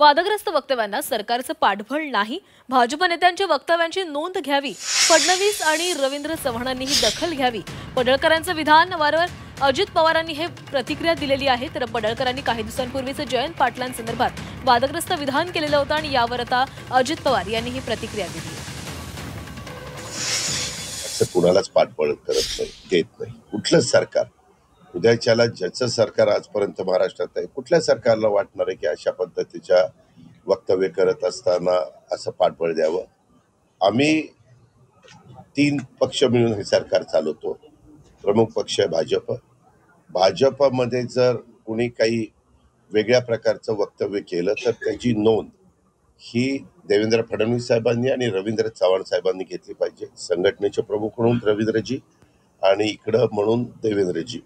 वादग्रस्त वक्तव्यांना सरकारचं पाठबळ नाही. भाजप नेत्यांच्या वक्तव्यांची नोंद घ्यावी. फडणवीस आणि रवींद्र चव्हाणांनीही दखल घ्यावी. पडळकरांचं विधान वारंवार अजित पवारांनी हे प्रतिक्रिया दिलेली आहे. तर पडळकरांनी काही दिवसांपूर्वीच जयंत पाटलांसंदर्भात वादग्रस्त विधान केलेलं होतं आणि यावर आता अजित पवार यांनी ही प्रतिक्रिया दिली. असं कुणालाच पाठबळ करत नाही, देत नाही कुठलंच सरकार. उद्याच्याला ज्याचं सरकार आजपर्यंत महाराष्ट्रात आहे, कुठल्या सरकारला वाटणार आहे की अशा पद्धतीच्या वक्तव्य करत असताना असं पाठबळ द्यावं? आम्ही 3 पक्ष मिळून हे सरकार चालवतो. प्रमुख पक्ष आहे भाजप. भाजपमध्ये जर कुणी काही वेगळ्या प्रकारचं वक्तव्य केलं तर त्याची नोंद ही देवेंद्र फडणवीस साहेबांनी आणि रवींद्र चव्हाण साहेबांनी घेतली पाहिजे. संघटनेचे प्रमुख म्हणून रवींद्रजी आणि इकडं म्हणून देवेंद्रजी.